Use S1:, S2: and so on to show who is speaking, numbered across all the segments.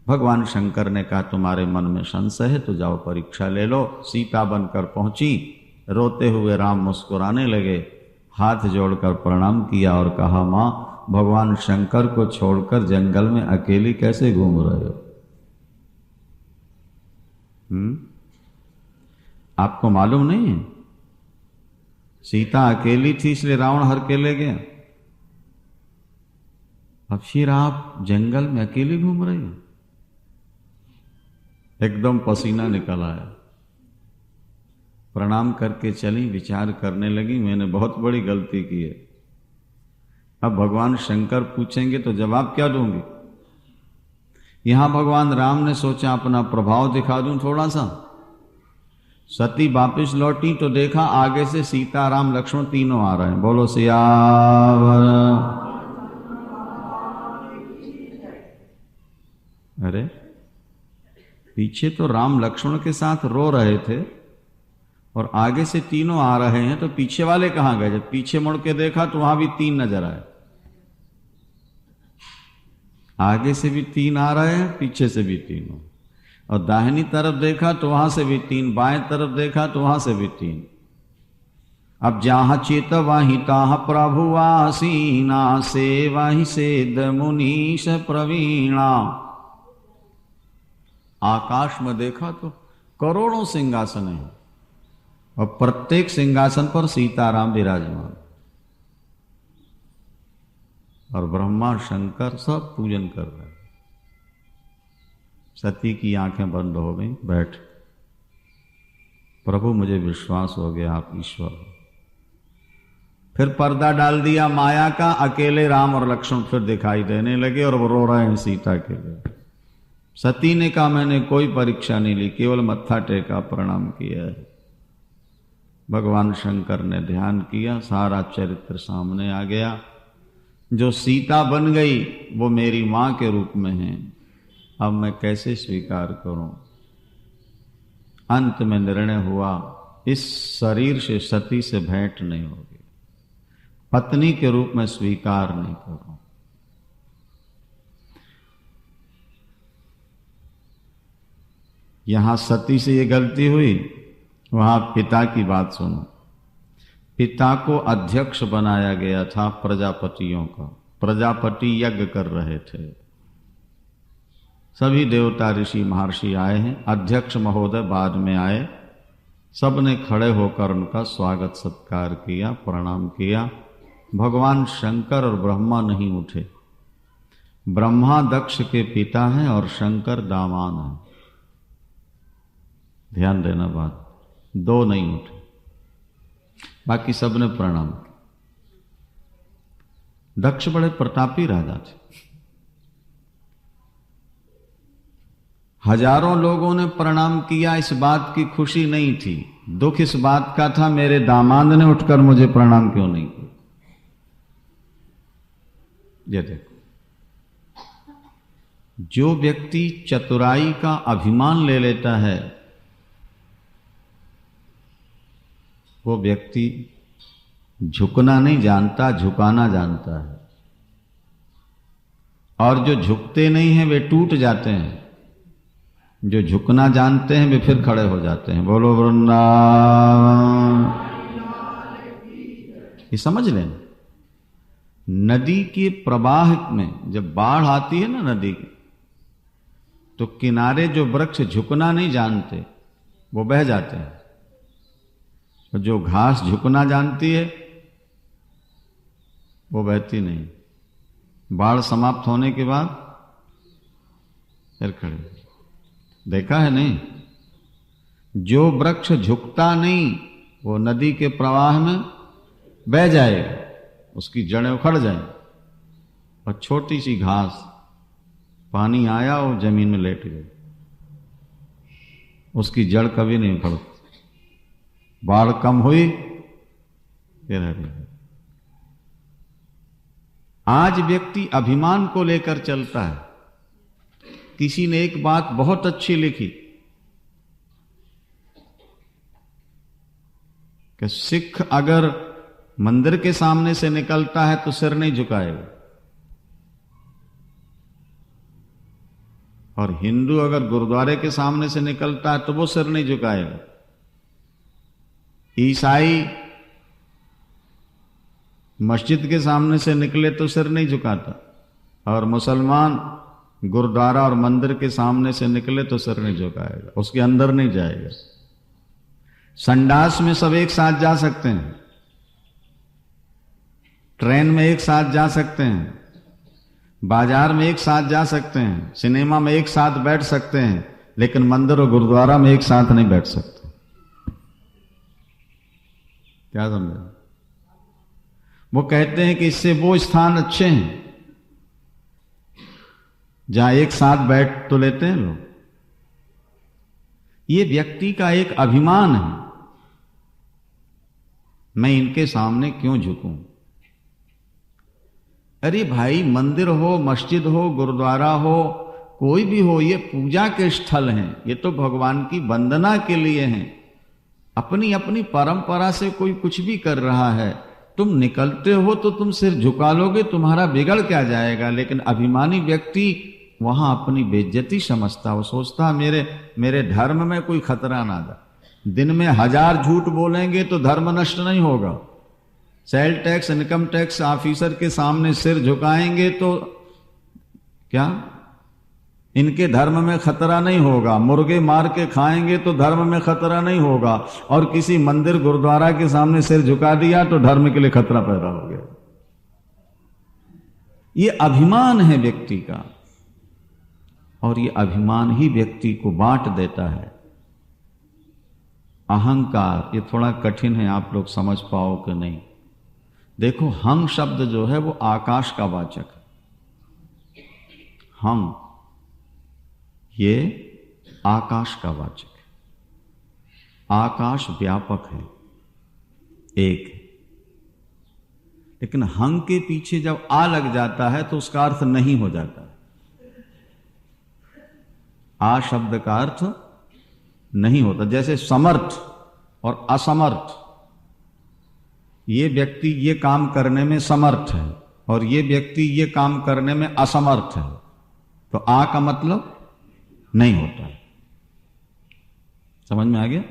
S1: भगवान शंकर ने कहा तुम्हारे मन में संशय है तो जाओ परीक्षा ले लो। सीता बनकर पहुंची, रोते हुए राम मुस्कुराने लगे, हाथ जोड़कर प्रणाम किया और कहा मां, भगवान शंकर को छोड़कर जंगल में अकेली कैसे घूम रहे हो? आपको मालूम नहीं है? सीता अकेली थी इसलिए रावण हर के ले गया। अब फिर आप जंगल में अकेली घूम रहे हो? एकदम पसीना निकल आया। प्रणाम करके चली, विचार करने लगी मैंने बहुत बड़ी गलती की है। अब भगवान शंकर पूछेंगे तो जवाब क्या दूंगी? यहां भगवान राम ने सोचा अपना प्रभाव दिखा दूं थोड़ा सा। सती वापिस लौटी तो देखा आगे से सीता राम लक्ष्मण तीनों आ रहे हैं। बोलो सियावर। अरे पीछे तो राम लक्ष्मण के साथ रो रहे थे और आगे से तीनों आ रहे हैं, तो पीछे वाले कहां गए? जब पीछे मुड़ के देखा तो वहां भी तीन नजर आए। आगे से भी तीन आ रहे हैं, पीछे से भी तीनों, और दाहिनी तरफ देखा तो वहां से भी तीन, बाएं तरफ देखा तो वहां से भी तीन। अब जहां चेत वहीं ताह प्रभु आसीना, से वहीं सेद मुनीश प्रवीणा। आकाश में देखा तो करोड़ों सिंहासन हैं और प्रत्येक सिंहासन पर सीताराम विराजमान, और ब्रह्मा शंकर सब पूजन कर रहे हैं। सती की आंखें बंद हो गई, बैठ। प्रभु मुझे विश्वास हो गया आप ईश्वर हो। फिर पर्दा डाल दिया माया का, अकेले राम और लक्ष्मण फिर दिखाई देने लगे और वो रो रहे हैं सीता के लिए। सती ने कहा मैंने कोई परीक्षा नहीं ली, केवल मत्था टेका, प्रणाम किया है। भगवान शंकर ने ध्यान किया, सारा चरित्र सामने आ गया। जो सीता बन गई वो मेरी मां के रूप में है, अब मैं कैसे स्वीकार करूं? अंत में निर्णय हुआ इस शरीर से सती से भेंट नहीं होगी, पत्नी के रूप में स्वीकार नहीं करूं। यहां सती से ये गलती हुई, वहां पिता की बात सुनो। पिता को अध्यक्ष बनाया गया था प्रजापतियों का। प्रजापति यज्ञ कर रहे थे, सभी देवता ऋषि महर्षि आए हैं, अध्यक्ष महोदय बाद में आए। सबने खड़े होकर उनका स्वागत सत्कार किया, प्रणाम किया। भगवान शंकर और ब्रह्मा नहीं उठे। ब्रह्मा दक्ष के पिता हैं और शंकर दामाद हैं। ध्यान देना बात, दो नहीं उठे, बाकी सबने प्रणाम किया। दक्ष बड़े प्रतापी राजा थे। हजारों लोगों ने प्रणाम किया, इस बात की खुशी नहीं थी। दुख इस बात का था मेरे दामाद ने उठकर मुझे प्रणाम क्यों नहीं किया। ये देखो, जो व्यक्ति चतुराई का अभिमान ले लेता है वो व्यक्ति झुकना नहीं जानता, झुकाना जानता है। और जो झुकते नहीं हैं वे टूट जाते हैं, जो झुकना जानते हैं वे फिर खड़े हो जाते हैं। बोलो वृंदावन। ये समझ लेना, नदी के प्रवाह में जब बाढ़ आती है ना नदी की, तो किनारे जो वृक्ष झुकना नहीं जानते वो बह जाते हैं, और जो घास झुकना जानती है वो बहती नहीं। बाढ़ समाप्त होने के बाद फिर खड़े। देखा है नहीं? जो वृक्ष झुकता नहीं वो नदी के प्रवाह में बह जाएगा, उसकी जड़ें उखड़ जाएंगी। और छोटी सी घास, पानी आया और जमीन में लेट गई, उसकी जड़ कभी नहीं उखड़ती। बाढ़ कम हुई फिर हरी। आज व्यक्ति अभिमान को लेकर चलता है। किसी ने एक बात बहुत अच्छी लिखी कि सिख अगर मंदिर के सामने से निकलता है तो सिर नहीं झुकाएगा, और हिंदू अगर गुरुद्वारे के सामने से निकलता है तो वो सिर नहीं झुकाएगा। ईसाई मस्जिद के सामने से निकले तो सिर नहीं झुकाता, और मुसलमान गुरुद्वारा और मंदिर के सामने से निकले तो सिर नहीं झुकाएगा, उसके अंदर नहीं जाएगा। संडास में सब एक साथ जा सकते हैं, ट्रेन में एक साथ जा सकते हैं, बाजार में एक साथ जा सकते हैं, सिनेमा में एक साथ बैठ सकते हैं, लेकिन मंदिर और गुरुद्वारा में एक साथ नहीं बैठ सकते। क्या समझे? वो कहते हैं कि इससे वो स्थान अच्छे हैं जहां एक साथ बैठ तो लेते हैं लोग। ये व्यक्ति का एक अभिमान है, मैं इनके सामने क्यों झुकूं। अरे भाई, मंदिर हो, मस्जिद हो, गुरुद्वारा हो, कोई भी हो, ये पूजा के स्थल हैं, ये तो भगवान की वंदना के लिए हैं। अपनी अपनी परंपरा से कोई कुछ भी कर रहा है, तुम निकलते हो तो तुम सिर झुका लोगे, तुम्हारा बिगड़ क्या जाएगा। लेकिन अभिमानी व्यक्ति वहां अपनी बेइज्जती समझता, वो सोचता मेरे धर्म में कोई खतरा ना जाए। दिन में 1000 झूठ बोलेंगे तो धर्म नष्ट नहीं होगा। Sale tax, income tax officer के सामने सिर झुकाएंगे तो क्या इनके धर्म में खतरा नहीं होगा। मुर्गे मार के खाएंगे तो धर्म में खतरा नहीं होगा, और किसी मंदिर गुरुद्वारा के सामने सिर झुका दिया तो धर्म के लिए खतरा पैदा हो गया। ये अभिमान है व्यक्ति का, और ये अभिमान ही व्यक्ति को बांट देता है। अहंकार, ये थोड़ा कठिन है, आप लोग समझ पाओ कि नहीं। देखो, हम शब्द जो है वो आकाश का वाचक है। हम, ये आकाश का वाचक है। आकाश व्यापक है, एक है। लेकिन हम के पीछे जब आ लग जाता है तो उसका अर्थ नहीं हो जाता है। आ शब्द का अर्थ नहीं होता। जैसे समर्थ और असमर्थ, ये व्यक्ति ये काम करने में समर्थ है और ये व्यक्ति ये काम करने में असमर्थ है, तो आ का मतलब नहीं होता है। समझ में आ गया?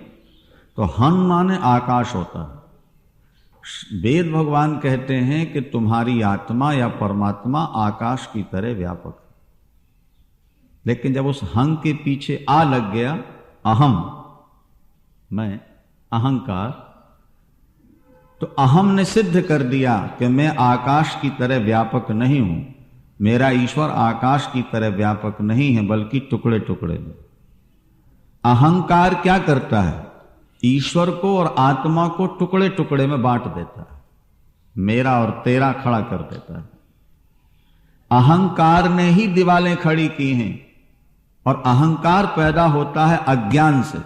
S1: तो हन माने आकाश होता है। वेद भगवान कहते हैं कि तुम्हारी आत्मा या परमात्मा आकाश की तरह व्यापक है। लेकिन जब उस हंग के पीछे आ लग गया अहम, मैं, अहंकार, तो अहम ने सिद्ध कर दिया कि मैं आकाश की तरह व्यापक नहीं हूं। मेरा ईश्वर आकाश की तरह व्यापक नहीं है, बल्कि टुकड़े टुकड़े में। अहंकार क्या करता है? ईश्वर को और आत्मा को टुकड़े टुकड़े में बांट देता है, मेरा और तेरा खड़ा कर देता है। अहंकार ने ही दीवारें खड़ी की हैं, और अहंकार पैदा होता है अज्ञान से।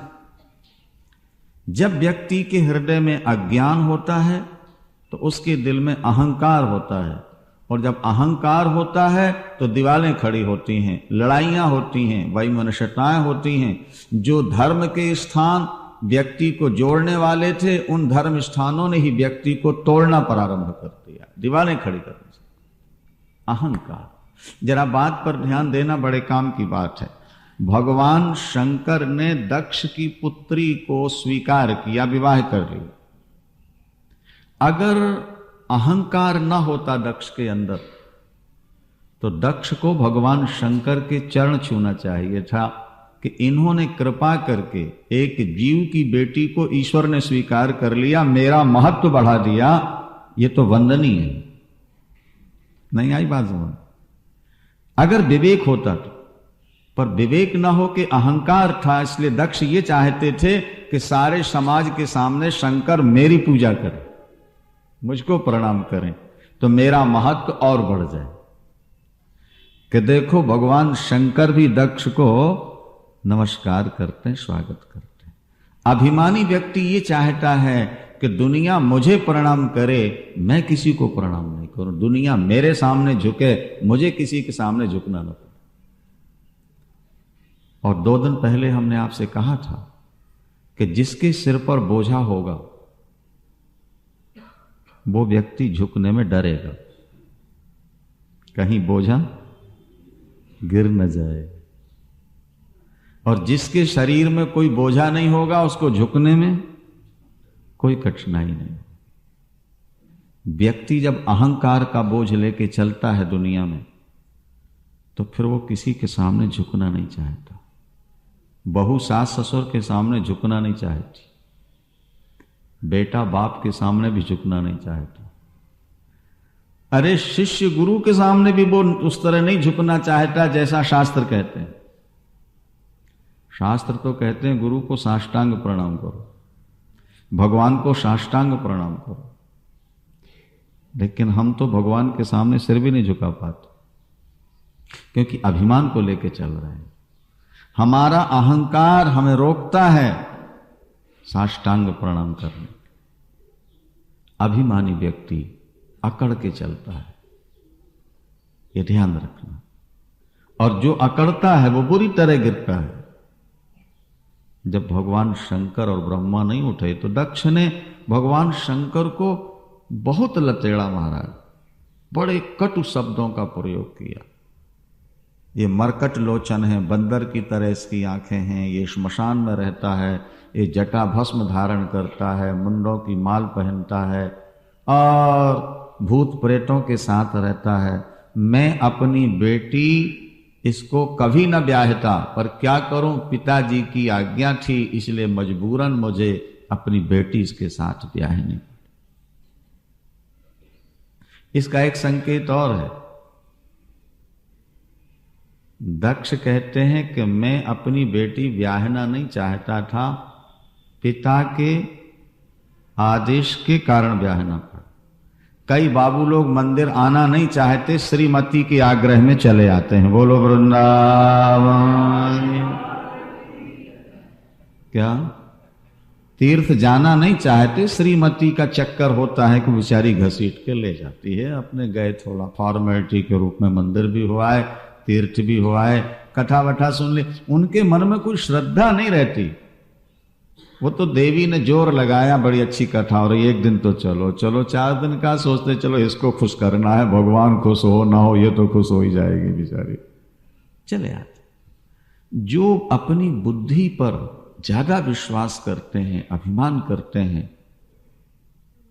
S1: जब व्यक्ति के हृदय में अज्ञान होता है तो उसके दिल में अहंकार होता है, और जब अहंकार होता है तो दीवारें खड़ी होती हैं, लड़ाइयां होती हैं, वैमनस्यताएं होती हैं। जो धर्म के स्थान व्यक्ति को जोड़ने वाले थे, उन धर्म स्थानों ने ही व्यक्ति को तोड़ना प्रारंभ कर दिया, दीवारें खड़ी करने से। अहंकार। जरा बात पर ध्यान देना, बड़े काम की बात है। भगवान शंकर ने दक्ष की पुत्री को स्वीकार किया, विवाह कर लिया। अगर अहंकार न होता दक्ष के अंदर, तो दक्ष को भगवान शंकर के चरण छूना चाहिए था कि इन्होंने कृपा करके एक जीव की बेटी को ईश्वर ने स्वीकार कर लिया, मेरा महत्व बढ़ा दिया, ये तो वंदनीय है। नहीं आई बात समझ? अगर विवेक होता तो, पर विवेक न हो कि अहंकार था, इसलिए दक्ष ये चाहते थे कि सारे समाज के सामने शंकर मेरी पूजा करें, मुझको प्रणाम करें, तो मेरा महत्व और बढ़ जाए। कि देखो, भगवान शंकर भी दक्ष को नमस्कार करते हैं, स्वागत करते हैं। अभिमानी व्यक्ति ये चाहता है कि दुनिया मुझे प्रणाम करे, मैं किसी को प्रणाम नहीं करूं, दुनिया मेरे सामने झुके, मुझे किसी के सामने झुकना न पड़े। और 2 दिन पहले हमने आपसे कहा था कि जिसके सिर पर बोझा होगा वो व्यक्ति झुकने में डरेगा, कहीं बोझा गिर न जाए। और जिसके शरीर में कोई बोझा नहीं होगा उसको झुकने में कोई कठिनाई नहीं। व्यक्ति जब अहंकार का बोझ लेके चलता है दुनिया में तो फिर वो किसी के सामने झुकना नहीं चाहता। बहू सास ससुर के सामने झुकना नहीं चाहती, बेटा बाप के सामने भी झुकना नहीं चाहता। अरे शिष्य गुरु के सामने भी वो उस तरह नहीं झुकना चाहता जैसा शास्त्र कहते हैं। शास्त्र तो कहते हैं गुरु को साष्टांग प्रणाम करो, भगवान को साष्टांग प्रणाम करो, लेकिन हम तो भगवान के सामने सिर भी नहीं झुका पाते क्योंकि अभिमान को लेके चल रहे हैं। हमारा अहंकार हमें रोकता है साष्टांग प्रणाम करने। अभिमानी व्यक्ति अकड़ के चलता है, ये ध्यान रखना। और जो अकड़ता है वो बुरी तरह गिरता है। जब भगवान शंकर और ब्रह्मा नहीं उठे तो दक्ष ने भगवान शंकर को बहुत लतेड़ा मारा, बड़े कटु शब्दों का प्रयोग किया। ये मरकट लोचन है, बंदर की तरह इसकी आंखें हैं, ये श्मशान में रहता है, ये जटा भस्म धारण करता है, मुंडों की माल पहनता है और भूत प्रेतों के साथ रहता है। मैं अपनी बेटी इसको कभी न ब्याहता, पर क्या करूं, पिताजी की आज्ञा थी इसलिए मजबूरन मुझे अपनी बेटी इसके साथ ब्याहनी पड़ी। इसका एक संकेत और है। दक्ष कहते हैं कि मैं अपनी बेटी ब्याहना नहीं चाहता था, पिता के आदेश के कारण ब्याहना पड़ा। कई बाबू लोग मंदिर आना नहीं चाहते, श्रीमती के आग्रह में चले आते हैं। बोलो वृंदावन। क्या तीर्थ जाना नहीं चाहते, श्रीमती का चक्कर होता है कि बेचारी घसीट के ले जाती है। अपने गए, थोड़ा फॉर्मेलिटी के रूप में मंदिर भी हुआ है, तीर्थ भी हुआ है, कथा वथा सुन ली। उनके मन में कोई श्रद्धा नहीं रहती। वो तो देवी ने जोर लगाया, बड़ी अच्छी कथा हो रही, एक दिन तो चलो चलो, 4 दिन का सोचते चलो इसको खुश करना है, भगवान खुश हो ना हो ये तो खुश हो ही जाएगी बेचारी, चले आते। जो अपनी बुद्धि पर ज्यादा विश्वास करते हैं, अभिमान करते हैं,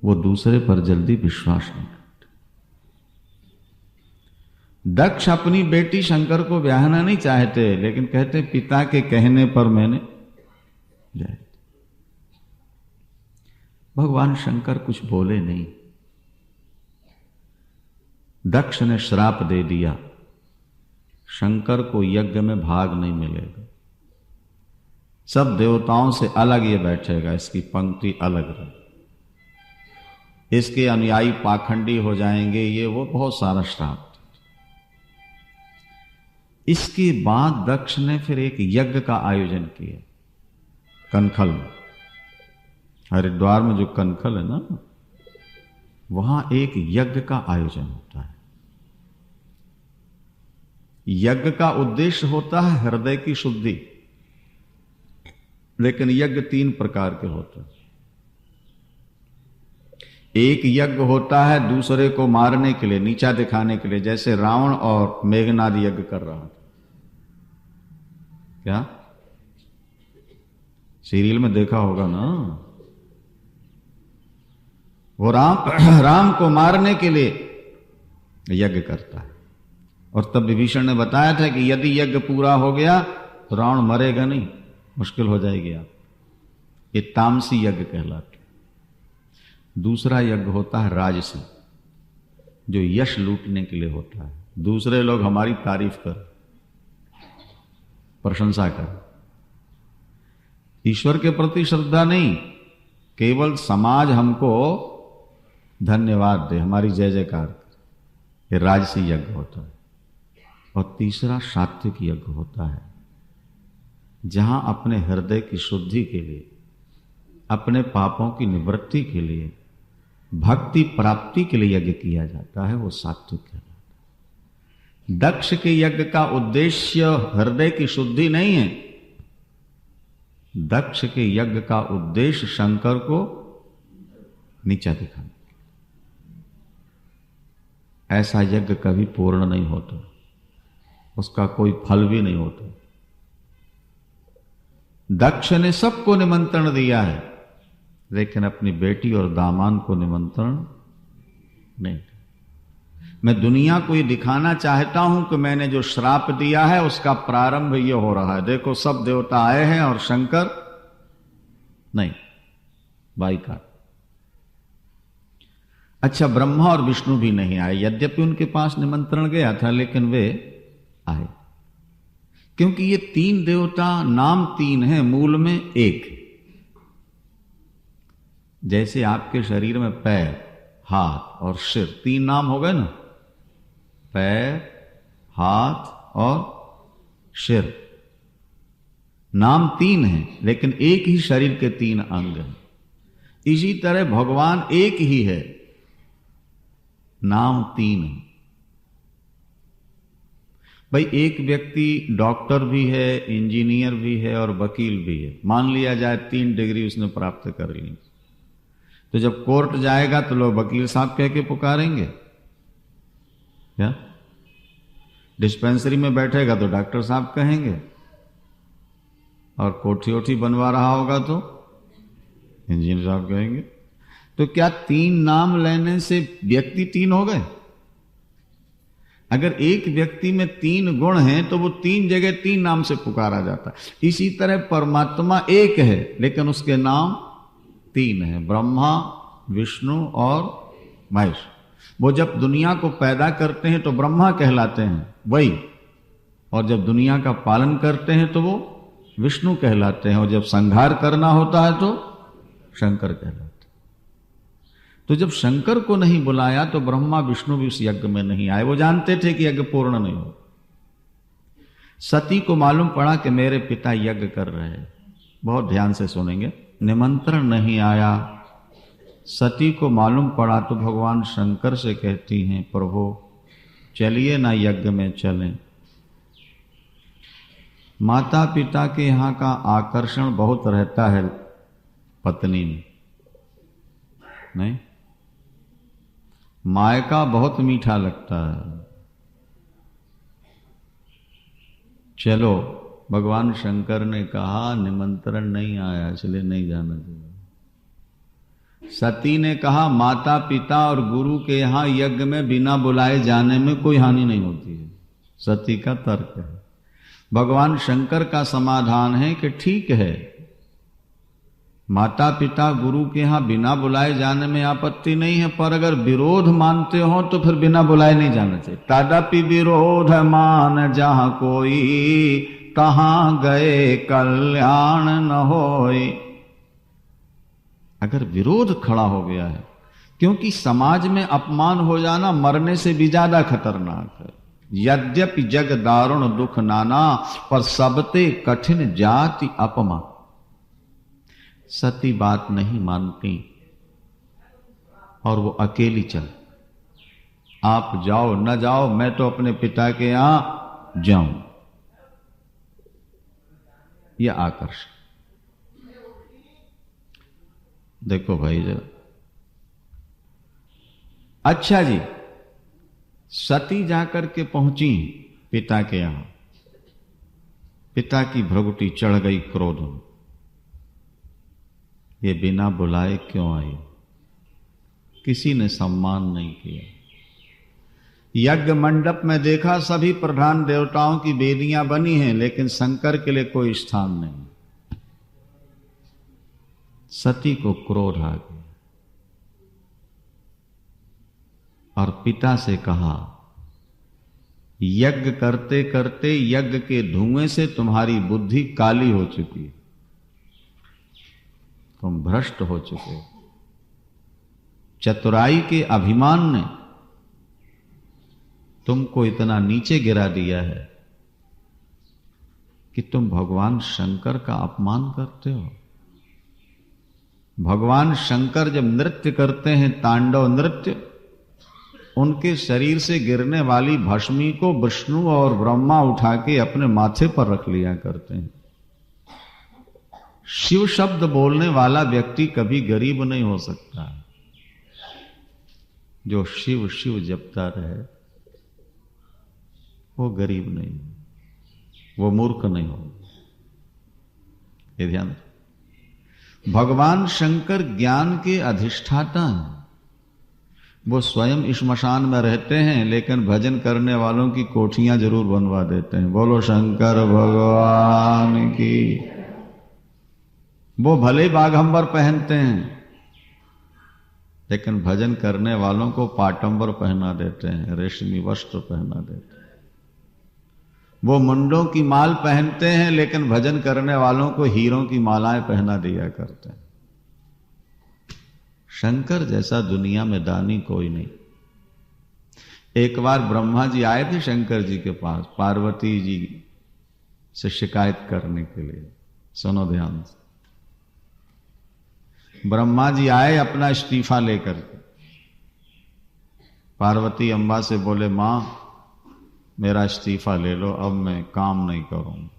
S1: वो दूसरे पर जल्दी विश्वास नहीं करते। दक्ष अपनी बेटी शंकर को ब्याहना नहीं चाहते, लेकिन कहते पिता के कहने पर मैंने जाए। भगवान शंकर कुछ बोले नहीं। दक्ष ने श्राप दे दिया, शंकर को यज्ञ में भाग नहीं मिलेगा, सब देवताओं से अलग ये बैठेगा, इसकी पंक्ति अलग रहे, इसके अनुयायी पाखंडी हो जाएंगे, ये वो बहुत सारा श्राप। इसके बाद दक्ष ने फिर एक यज्ञ का आयोजन किया कनखल में। हरिद्वार में जो कनखल है ना, वहां एक यज्ञ का आयोजन होता है। यज्ञ का उद्देश्य होता है हृदय की शुद्धि, लेकिन यज्ञ 3 प्रकार के होते हैं। एक यज्ञ होता है दूसरे को मारने के लिए, नीचा दिखाने के लिए, जैसे रावण और मेघनाद यज्ञ कर रहा था। क्या सीरियल में देखा होगा ना, वो राम को मारने के लिए यज्ञ करता है। और तब विभीषण ने बताया था कि यदि यज्ञ पूरा हो गया तो रावण मरेगा नहीं, मुश्किल हो जाएगी आप। ये तामसी यज्ञ कहलाता है। दूसरा यज्ञ होता है राजसी, जो यश लूटने के लिए होता है। दूसरे लोग हमारी तारीफ कर, प्रशंसा कर, ईश्वर के प्रति श्रद्धा नहीं, केवल समाज हमको धन्यवाद दे, हमारी जय जयकार करे। ये राजसी यज्ञ होता है। और तीसरा सात्विक यज्ञ होता है, जहां अपने हृदय की शुद्धि के लिए, अपने पापों की निवृत्ति के लिए, भक्ति प्राप्ति के लिए यज्ञ किया जाता है, वो सात्विक कहलाता है। दक्ष के यज्ञ का उद्देश्य हृदय की शुद्धि नहीं है। दक्ष के यज्ञ का उद्देश्य शंकर को नीचा दिखाना। ऐसा यज्ञ कभी पूर्ण नहीं होता, उसका कोई फल भी नहीं होता। दक्ष ने सबको निमंत्रण दिया है, लेकिन अपनी बेटी और दामाद को निमंत्रण नहीं। मैं दुनिया को ये दिखाना चाहता हूं कि मैंने जो श्राप दिया है उसका प्रारंभ ये हो रहा है। देखो सब देवता आए हैं और शंकर नहीं, बाइकाट। अच्छा, ब्रह्मा और विष्णु भी नहीं आए, यद्यपि उनके पास निमंत्रण गया था, लेकिन वे आए क्योंकि ये तीन देवता नाम तीन है, मूल में एक। जैसे आपके शरीर में पैर, हाथ और सिर, तीन नाम हो गए ना, पैर, हाथ और सिर, नाम तीन है लेकिन एक ही शरीर के तीन अंग हैं। इसी तरह भगवान एक ही है, नाम तीन है। भाई एक व्यक्ति डॉक्टर भी है, इंजीनियर भी है और वकील भी है, मान लिया जाए 3 डिग्री उसने प्राप्त कर ली, तो जब कोर्ट जाएगा तो लोग वकील साहब कह के पुकारेंगे क्या? डिस्पेंसरी में बैठेगा तो डॉक्टर साहब कहेंगे, और कोठी ओठी बनवा रहा होगा तो इंजीनियर साहब कहेंगे। तो क्या 3 नाम लेने से व्यक्ति 3 हो गए? अगर एक व्यक्ति में 3 गुण हैं तो वो 3 जगह 3 नाम से पुकारा जाता है। इसी तरह परमात्मा एक है लेकिन उसके नाम 3 हैं, ब्रह्मा, विष्णु और महेश। वो जब दुनिया को पैदा करते हैं तो ब्रह्मा कहलाते हैं वही, और जब दुनिया का पालन करते हैं तो वो विष्णु कहलाते हैं, और जब संहार करना होता है तो शंकर कहलाते हैं। तो जब शंकर को नहीं बुलाया तो ब्रह्मा विष्णु भी उस यज्ञ में नहीं आए, वो जानते थे कि यज्ञ पूर्ण नहीं हो। सती को मालूम पड़ा कि मेरे पिता यज्ञ कर रहे हैं, बहुत ध्यान से सुनेंगे, निमंत्रण नहीं आया। सती को मालूम पड़ा तो भगवान शंकर से कहती हैं, प्रभु चलिए ना यज्ञ में चलें। माता पिता के यहाँ का आकर्षण बहुत रहता है पत्नी में, नहीं? मायका बहुत मीठा लगता है। चलो, भगवान शंकर ने कहा निमंत्रण नहीं आया इसलिए नहीं जाना चाहिए। सती ने कहा माता पिता और गुरु के यहां यज्ञ में बिना बुलाए जाने में कोई हानि नहीं होती है, सती का तर्क है। भगवान शंकर का समाधान है कि ठीक है, माता पिता गुरु के यहां बिना बुलाए जाने में आपत्ति नहीं है, पर अगर विरोध मानते हो तो फिर बिना बुलाए नहीं जाना चाहिए। तदपि विरोध मान जहां कोई, कहां गए कल्याण न होई। अगर विरोध खड़ा हो गया है, क्योंकि समाज में अपमान हो जाना मरने से भी ज्यादा खतरनाक है। यद्यपि जग दारुण दुख नाना, पर सबते कठिन जाति अपमान। सती बात नहीं मानती और वो अकेली चल, आप जाओ न जाओ मैं तो अपने पिता के यहां जाऊं। यह आकर्षण देखो भाई जरा। अच्छा जी, सती जाकर के पहुंची पिता के यहां, पिता की भ्रगुटी चढ़ गई क्रोध में। ये बिना बुलाए क्यों आई? किसी ने सम्मान नहीं किया। यज्ञ मंडप में देखा सभी प्रधान देवताओं की वेदियां बनी हैं, लेकिन शंकर के लिए कोई स्थान नहीं। सती को क्रोध आ गया और पिता से कहा, यज्ञ करते करते यज्ञ के धुएं से तुम्हारी बुद्धि काली हो चुकी है, तुम भ्रष्ट हो चुके हो। चतुराई के अभिमान ने तुमको इतना नीचे गिरा दिया है कि तुम भगवान शंकर का अपमान करते हो। भगवान शंकर जब नृत्य करते हैं, तांडव नृत्य, उनके शरीर से गिरने वाली भस्मी को विष्णु और ब्रह्मा उठा के अपने माथे पर रख लिया करते हैं। शिव शब्द बोलने वाला व्यक्ति कभी गरीब नहीं हो सकता। जो शिव शिव जपता रहे वो गरीब नहीं, वो मूर्ख नहीं हो। ये ध्यान। भगवान शंकर ज्ञान के अधिष्ठाता हैं। वो स्वयं श्मशान में रहते हैं, लेकिन भजन करने वालों की कोठियां जरूर बनवा देते हैं। बोलो शंकर भगवान की। वो भले बाघंबर पहनते हैं, लेकिन भजन करने वालों को पाटंबर पहना देते हैं, रेशमी वस्त्र पहना देते हैं। वो मुंडों की माल पहनते हैं, लेकिन भजन करने वालों को हीरों की मालाएं पहना दिया करते हैं। शंकर जैसा दुनिया में दानी कोई नहीं। एक बार ब्रह्मा जी आए थे शंकर जी के पास पार्वती जी से शिकायत करने के लिए। सुनो ध्यान से। ब्रह्मा जी आए अपना इस्तीफा लेकर के। पार्वती अम्बा से बोले, मां मेरा इस्तीफा ले लो, अब मैं काम नहीं करूंगा।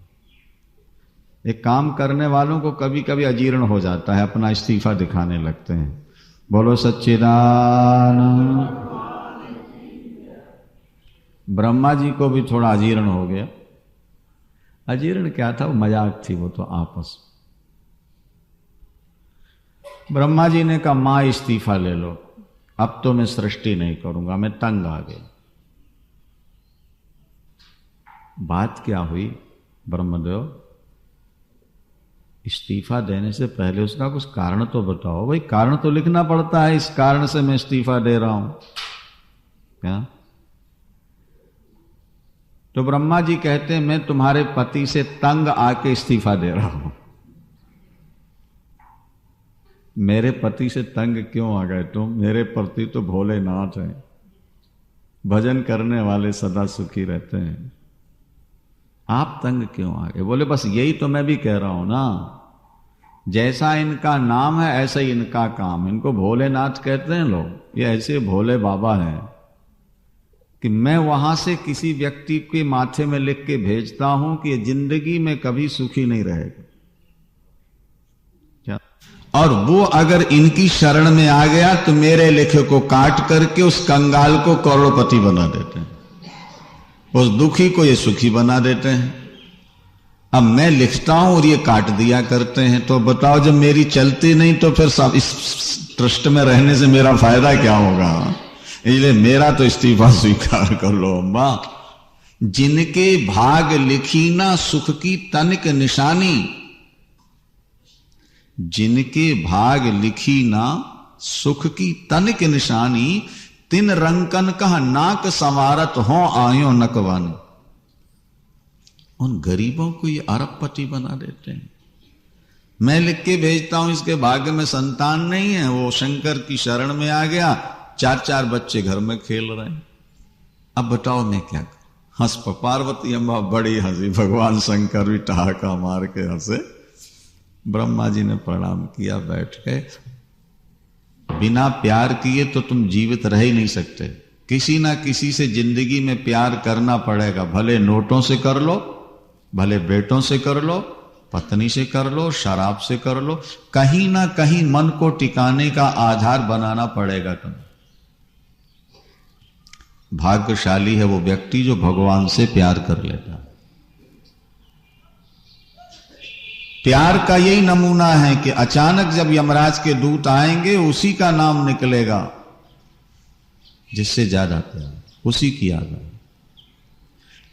S1: एक काम करने वालों को कभी कभी अजीर्ण हो जाता है, अपना इस्तीफा दिखाने लगते हैं। बोलो सच्चिदानंद। ब्रह्मा जी को भी थोड़ा अजीर्ण हो गया। अजीर्ण क्या था, वो मजाक थी वो तो आपस में। ब्रह्मा जी ने कहा, मां इस्तीफा ले लो, अब तो मैं सृष्टि नहीं करूंगा, मैं तंग आ गया। बात क्या हुई, ब्रह्मदेव इस्तीफा देने से पहले उसका कुछ कारण तो बताओ। भाई कारण तो लिखना पड़ता है, इस कारण से मैं इस्तीफा दे रहा हूं क्या? तो ब्रह्मा जी कहते हैं, मैं तुम्हारे पति से तंग आके इस्तीफा दे रहा हूं। मेरे पति से तंग क्यों आ गए तुम? मेरे पति तो भोलेनाथ हैं, भजन करने वाले सदा सुखी रहते हैं, आप तंग क्यों आ गए? बोले बस यही तो मैं भी कह रहा हूं ना, जैसा इनका नाम है ऐसा ही इनका काम। इनको भोलेनाथ कहते हैं लोग, ये ऐसे भोले बाबा हैं कि मैं वहां से किसी व्यक्ति के माथे में लिख के भेजता हूं कि ये जिंदगी में कभी सुखी नहीं रहेगा क्या? और वो अगर इनकी शरण में आ गया तो मेरे लिखे को काट करके उस कंगाल को करोड़पति बना देते हैं, उस दुखी को ये सुखी बना देते हैं। अब मैं लिखता हूं और ये काट दिया करते हैं, तो बताओ जब मेरी चलती नहीं तो फिर सब इस ट्रस्ट में रहने से मेरा फायदा क्या होगा? इसलिए मेरा तो इस्तीफा स्वीकार कर लो अम्मा। जिनके भाग लिखी ना सुख की तनिक निशानी, जिनके भाग लिखी ना सुख की तनिक निशानी, तिन रंकन कह नाक संवारत हो आयो नकवानी। उन गरीबों को ये अरबपति बना देते हैं। मैं लिख के भेजता हूं इसके भाग्य में संतान नहीं है, वो शंकर की शरण में आ गया, 4-4 बच्चे घर में खेल रहे हैं। अब बताओ मैं क्या करूं? हंस पार्वती अम्मा बड़ी हंसी, भगवान शंकर भी ठहाका मार के हंसे। ब्रह्मा जी ने प्रणाम किया, बैठ गए। बिना प्यार किए तो तुम जीवित रह ही नहीं सकते। किसी ना किसी से जिंदगी में प्यार करना पड़ेगा, भले नोटों से कर लो, भले बेटों से कर लो, पत्नी से कर लो, शराब से कर लो, कहीं ना कहीं मन को टिकाने का आधार बनाना पड़ेगा तुम्हें। भाग्यशाली है वो व्यक्ति जो भगवान से प्यार कर लेता है। प्यार का यही नमूना है कि अचानक जब यमराज के दूत आएंगे, उसी का नाम निकलेगा जिससे ज्यादा प्यार, उसी की याद है।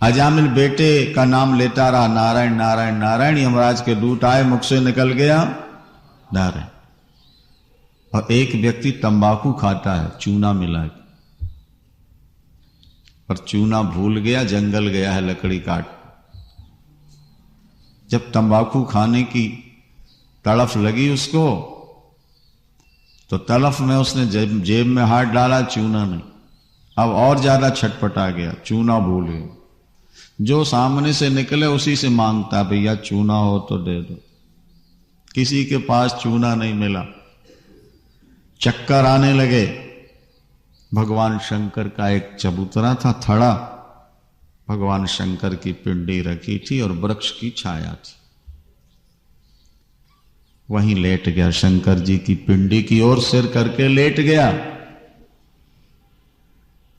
S1: अजामिल बेटे का नाम लेता रहा, नारायण नारायण नारायण। यमराज के दूत आए, मुख से निकल गया नारायण। और एक व्यक्ति तंबाकू खाता है चूना मिला के, पर चूना भूल गया, जंगल गया है लकड़ी काट। जब तंबाकू खाने की तड़फ लगी उसको, तो तड़फ में उसने जेब में हाथ डाला, चूना नहीं। अब और ज्यादा छटपटा गया, चूना भूल गया। जो सामने से निकले उसी से मांगता, भैया चूना हो तो दे दो। किसी के पास चूना नहीं मिला, चक्कर आने लगे। भगवान शंकर का एक चबूतरा था, थड़ा भगवान शंकर की पिंडी रखी थी और वृक्ष की छाया थी। वहीं लेट गया, शंकर जी की पिंडी की ओर सिर करके लेट गया।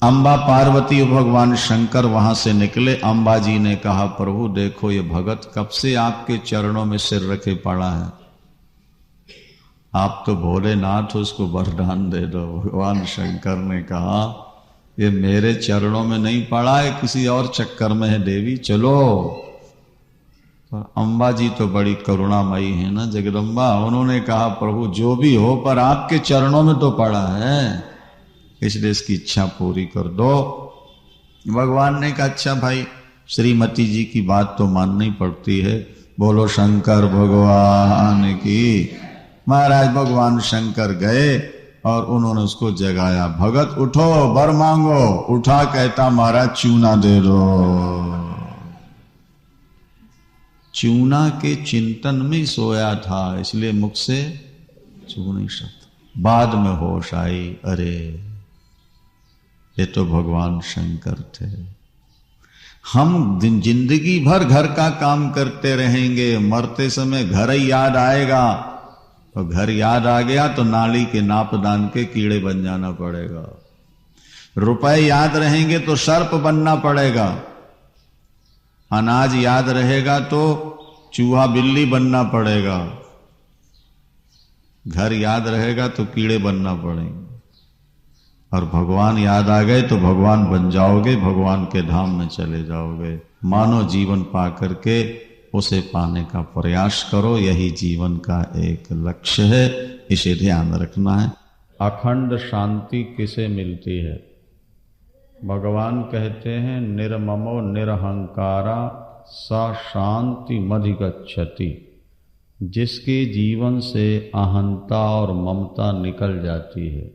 S1: अम्बा पार्वती और भगवान शंकर वहां से निकले। अम्बा जी ने कहा, प्रभु देखो ये भगत कब से आपके चरणों में सिर रखे पड़ा है, आप तो भोलेनाथ, उसको वरदान दे दो। भगवान शंकर ने कहा, ये मेरे चरणों में नहीं पड़ा है, किसी और चक्कर में है देवी, चलो। पर अम्बा जी तो बड़ी करुणामयी है ना जगदम्बा, उन्होंने कहा, प्रभु जो भी हो पर आपके चरणों में तो पड़ा है, इसलिए इसकी इच्छा पूरी कर दो। भगवान ने कहा, अच्छा भाई, श्रीमती जी की बात तो माननी पड़ती है, बोलो शंकर भगवान की। महाराज भगवान शंकर गए और उन्होंने उसको जगाया, भगत उठो, वर मांगो। उठा, कहता, महाराज चूना दे दो। चूना के चिंतन में सोया था, इसलिए मुख से छू नहीं सकता। बाद में होश आई, अरे ये तो भगवान शंकर थे। हम जिंदगी भर घर का काम करते रहेंगे, मरते समय घर ही याद आएगा, तो घर याद आ गया तो नाली के नापदान के कीड़े बन जाना पड़ेगा। रुपए याद रहेंगे तो सर्प बनना पड़ेगा। अनाज याद रहेगा तो चूहा बिल्ली बनना पड़ेगा। घर याद रहेगा तो कीड़े बनना पड़ेंगे। और भगवान याद आ गए तो भगवान बन जाओगे, भगवान के धाम में चले जाओगे। मानव जीवन पा करके उसे पाने का प्रयास करो, यही जीवन का एक लक्ष्य है, इसे ध्यान रखना है। अखंड शांति किसे मिलती है? भगवान कहते हैं, निर्ममो निरहंकारा सा शांति मधिगच्छति। जिसके जीवन से अहंता और ममता निकल जाती है,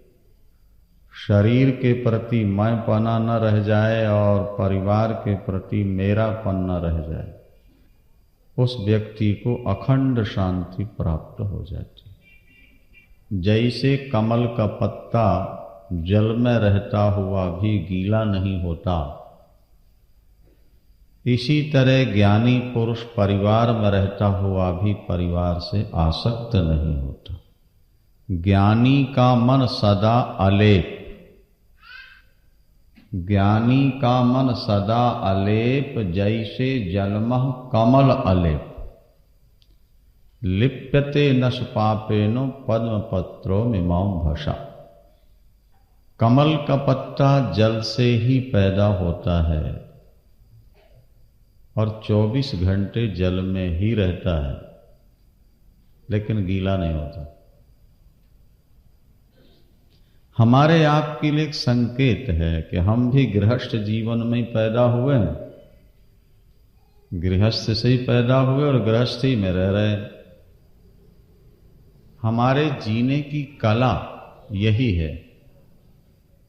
S1: शरीर के प्रति मैंपना न रह जाए और परिवार के प्रति मेरापन न रह जाए, उस व्यक्ति को अखंड शांति प्राप्त हो जाती है। जैसे कमल का पत्ता जल में रहता हुआ भी गीला नहीं होता, इसी तरह ज्ञानी पुरुष परिवार में रहता हुआ भी परिवार से आसक्त नहीं होता। ज्ञानी का मन सदा अलेप, ज्ञानी का मन सदा अलेप, जैसे जलमह कमल अलेप। लिप्यते नश पापेनो पद्म पत्रो मिमां भषा। कमल का पत्ता जल से ही पैदा होता है और 24 घंटे जल में ही रहता है, लेकिन गीला नहीं होता। हमारे आपके लिए एक संकेत है कि हम भी गृहस्थ जीवन में ही पैदा हुए हैं, गृहस्थ से ही पैदा हुए और गृहस्थी में रह रहे। हमारे जीने की कला यही है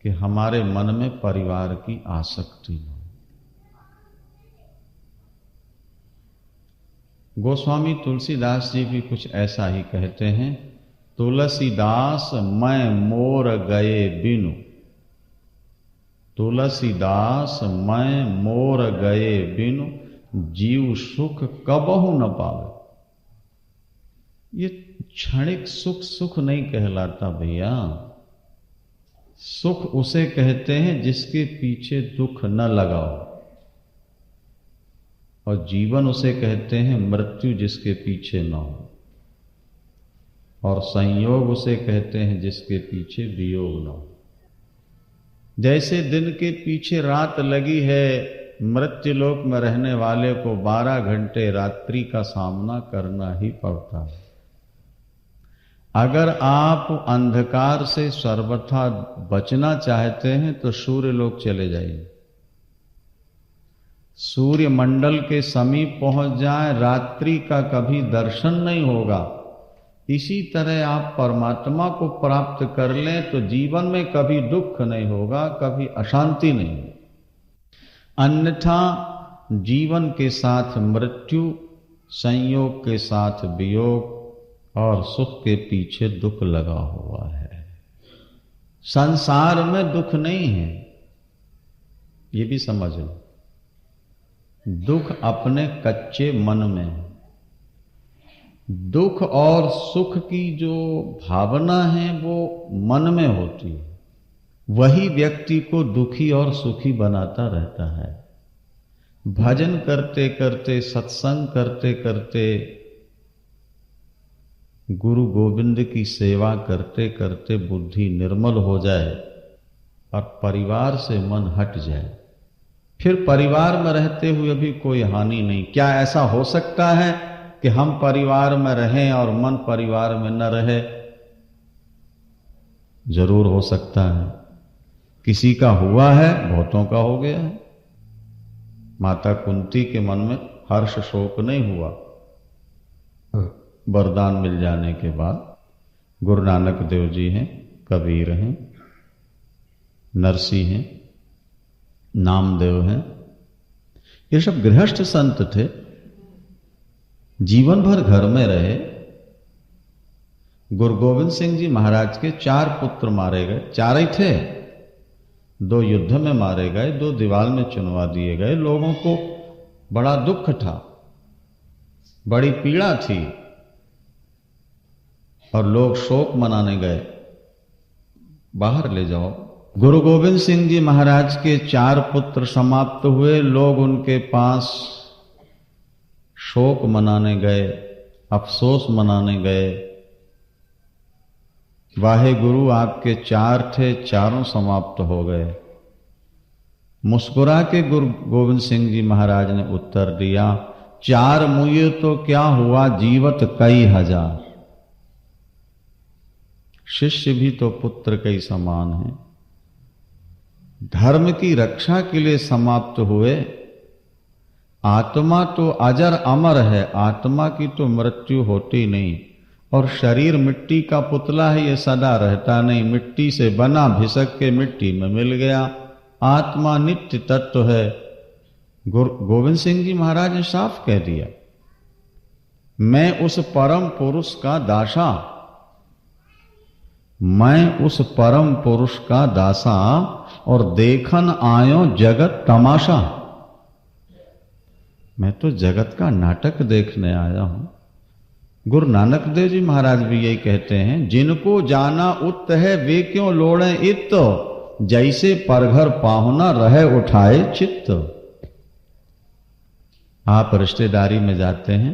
S1: कि हमारे मन में परिवार की आसक्ति हो। गोस्वामी तुलसीदास जी भी कुछ ऐसा ही कहते हैं, तुलसीदास मैं मोर गए बिनु, तुलसीदास मैं मोर गए बिनु, जीव सुख कबहु न पावे। ये क्षणिक सुख सुख नहीं कहलाता भैया। सुख उसे कहते हैं जिसके पीछे दुख न लगाओ, और जीवन उसे कहते हैं मृत्यु जिसके पीछे न हो, और संयोग उसे कहते हैं जिसके पीछे वियोग न हो। जैसे दिन के पीछे रात लगी है, मृत्युलोक में रहने वाले को 12 घंटे रात्रि का सामना करना ही पड़ता है। अगर आप अंधकार से सर्वथा बचना चाहते हैं तो सूर्य लोक चले जाइए। सूर्य मंडल के समीप पहुंच जाए, रात्रि का कभी दर्शन नहीं होगा। इसी तरह आप परमात्मा को प्राप्त कर लें तो जीवन में कभी दुख नहीं होगा, कभी अशांति नहीं होगी। अन्यथा जीवन के साथ मृत्यु, संयोग के साथ वियोग और सुख के पीछे दुख लगा हुआ है। संसार में दुख नहीं है, ये भी समझ लो। दुख अपने कच्चे मन में है। दुख और सुख की जो भावना है वो मन में होती है। वही व्यक्ति को दुखी और सुखी बनाता रहता है। भजन करते करते, सत्संग करते करते, गुरु गोविंद की सेवा करते करते बुद्धि निर्मल हो जाए और परिवार से मन हट जाए, फिर परिवार में रहते हुए भी कोई हानि नहीं। क्या ऐसा हो सकता है कि हम परिवार में रहें और मन परिवार में न रहे? जरूर हो सकता है। किसी का हुआ है, बहुतों का हो गया है। माता कुंती के मन में हर्ष शोक नहीं हुआ वरदान मिल जाने के बाद। गुरु नानक देव जी हैं, कबीर हैं, नरसी हैं, नामदेव हैं, ये सब गृहस्थ संत थे, जीवन भर घर में रहे। गुरु गोविंद सिंह जी महाराज के 4 पुत्र मारे गए, 4 ही थे। 2 युद्ध में मारे गए, 2 दीवार में चुनवा दिए गए। लोगों को बड़ा दुख था, बड़ी पीड़ा थी और लोग शोक मनाने गए, बाहर ले जाओ। गुरु गोविंद सिंह जी महाराज के 4 पुत्र समाप्त हुए। लोग उनके पास शोक मनाने गए, अफसोस मनाने गए। वाहे गुरु, आपके 4 थे, 4 समाप्त हो गए। मुस्कुरा के गुरु गोविंद सिंह जी महाराज ने उत्तर दिया, 4 मुए तो क्या हुआ, जीवत कई हजार। शिष्य भी तो पुत्र के समान है। धर्म की रक्षा के लिए समाप्त हुए। आत्मा तो अजर अमर है, आत्मा की तो मृत्यु होती नहीं। और शरीर मिट्टी का पुतला है, ये सदा रहता नहीं। मिट्टी से बना, भिसक के मिट्टी में मिल गया। आत्मा नित्य तत्व है। गुरु गोविंद सिंह जी महाराज ने साफ कह दिया, मैं उस परम पुरुष का दासा, मैं उस परम पुरुष का दासा और देखन आयो जगत तमाशा। मैं तो जगत का नाटक देखने आया हूं। गुरु नानक देव जी महाराज भी यही कहते हैं, जिनको जाना उत है वे क्यों लोड़े इत, जैसे परघर पाहुना रहे उठाए चित्त। आप रिश्तेदारी में जाते हैं,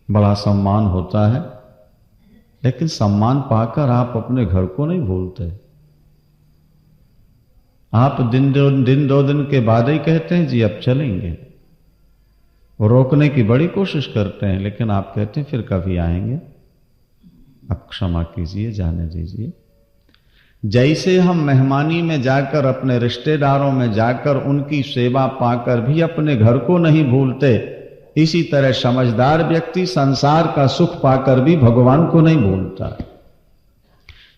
S1: बड़ा सम्मान होता है, लेकिन सम्मान पाकर आप अपने घर को नहीं भूलते। आप दिन 2 दिन के बाद ही कहते हैं जी अब चलेंगे। वो रोकने की बड़ी कोशिश करते हैं, लेकिन आप कहते हैं फिर कभी आएंगे, अब क्षमा कीजिए, जाने दीजिए। जैसे हम मेहमानी में जाकर, अपने रिश्तेदारों में जाकर उनकी सेवा पाकर भी अपने घर को नहीं भूलते, इसी तरह समझदार व्यक्ति संसार का सुख पाकर भी भगवान को नहीं भूलता,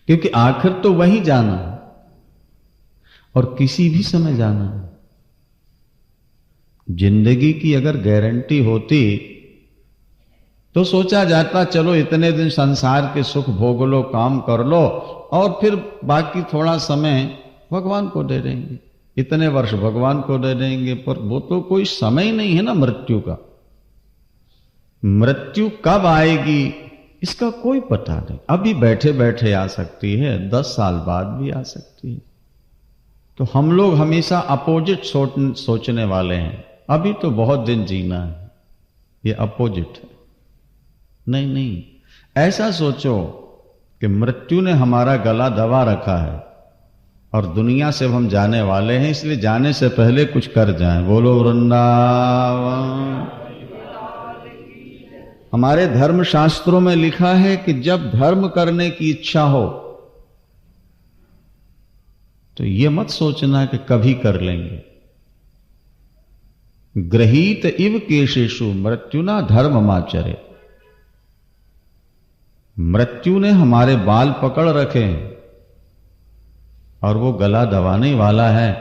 S1: क्योंकि आखिर तो वही जाना है और किसी भी समय जाना है। जिंदगी की अगर गारंटी होती तो सोचा जाता चलो इतने दिन संसार के सुख भोग लो, काम कर लो और फिर बाकी थोड़ा समय भगवान को दे देंगे, इतने वर्ष भगवान को दे देंगे। पर वो तो कोई समय ही नहीं है ना मृत्यु का। मृत्यु कब आएगी इसका कोई पता नहीं। अभी बैठे बैठे आ सकती है, 10 साल बाद भी आ सकती है। तो हम लोग हमेशा अपोजिट सोचने वाले हैं, अभी तो बहुत दिन जीना है, ये अपोजिट है। नहीं नहीं, ऐसा सोचो कि मृत्यु ने हमारा गला दबा रखा है और दुनिया से हम जाने वाले हैं, इसलिए जाने से पहले कुछ कर जाएं। बोलो वृंदावन। हमारे धर्म शास्त्रों में लिखा है कि जब धर्म करने की इच्छा हो तो ये मत सोचना कि कभी कर लेंगे। गृहीत इव केशेषु मृत्युना धर्ममाचरे। मृत्यु ने हमारे बाल पकड़ रखे हैं और वो गला दबाने वाला है,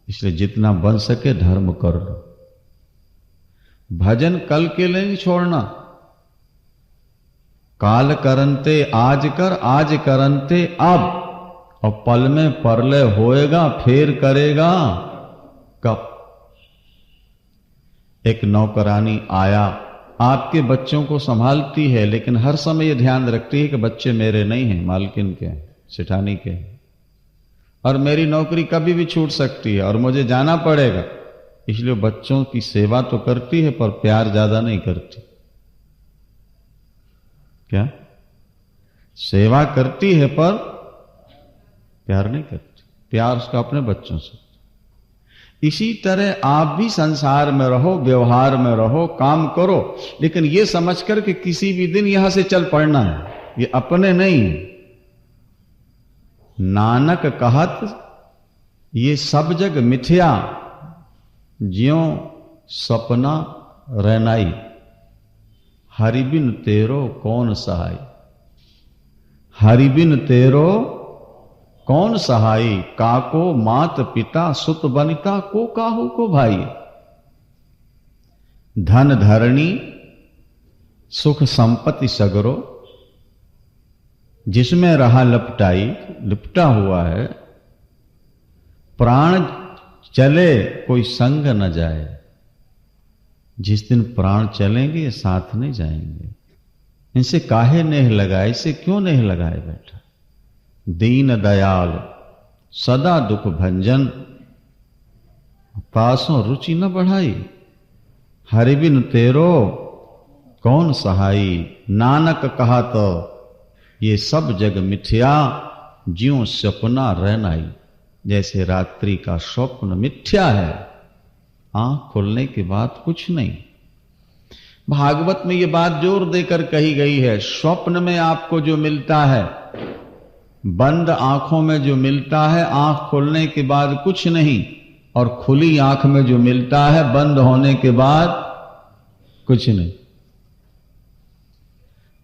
S1: इसलिए जितना बन सके धर्म कर लो। भजन कल के लिए नहीं छोड़ना। काल करनते आज कर, आज करनते अब, और पल में परलय होएगा, फिर करेगा कब। एक नौकरानी आया, आपके बच्चों को संभालती है, लेकिन हर समय यह ध्यान रखती है कि बच्चे मेरे नहीं हैं, मालकिन के, सेठानी के। और मेरी नौकरी कभी भी छूट सकती है और मुझे जाना पड़ेगा, इसलिए बच्चों की सेवा तो करती है पर प्यार ज्यादा नहीं करती। क्या? सेवा करती है पर प्यार नहीं करती। प्यार उसका अपने बच्चों से। इसी तरह आप भी संसार में रहो, व्यवहार में रहो, काम करो, लेकिन यह समझकर कि किसी भी दिन यहां से चल पड़ना है, ये अपने नहीं। नानक कहत ये सब जग मिथ्या, ज्यों सपना रहनाई, हरि बिन तेरो कौन सहाय। हरि बिन तेरो कौन सहाई, काको मात पिता सुत बनिता, को काहू को भाई। धन धरणी सुख संपत्ति सगरो, जिसमें रहा लपटाई, लिपटा हुआ है। प्राण चले कोई संग न जाए, जिस दिन प्राण चलेंगे साथ नहीं जाएंगे। इनसे काहे नेह लगाए, इसे क्यों नेह लगाए बैठा। दीन दयाल सदा दुख भंजन, पासों रुचि न बढ़ाई। हरि बिन तेरो कौन सहाई, नानक कहा तो ये सब जग मिथ्या, ज्यों सपना रहनाई। जैसे रात्रि का स्वप्न मिथ्या है, आंख खुलने के बाद कुछ नहीं। भागवत में ये बात जोर देकर कही गई है, स्वप्न में आपको जो मिलता है, बंद आंखों में जो मिलता है, आंख खुलने के बाद कुछ नहीं, और खुली आंख में जो मिलता है, बंद होने के बाद कुछ नहीं।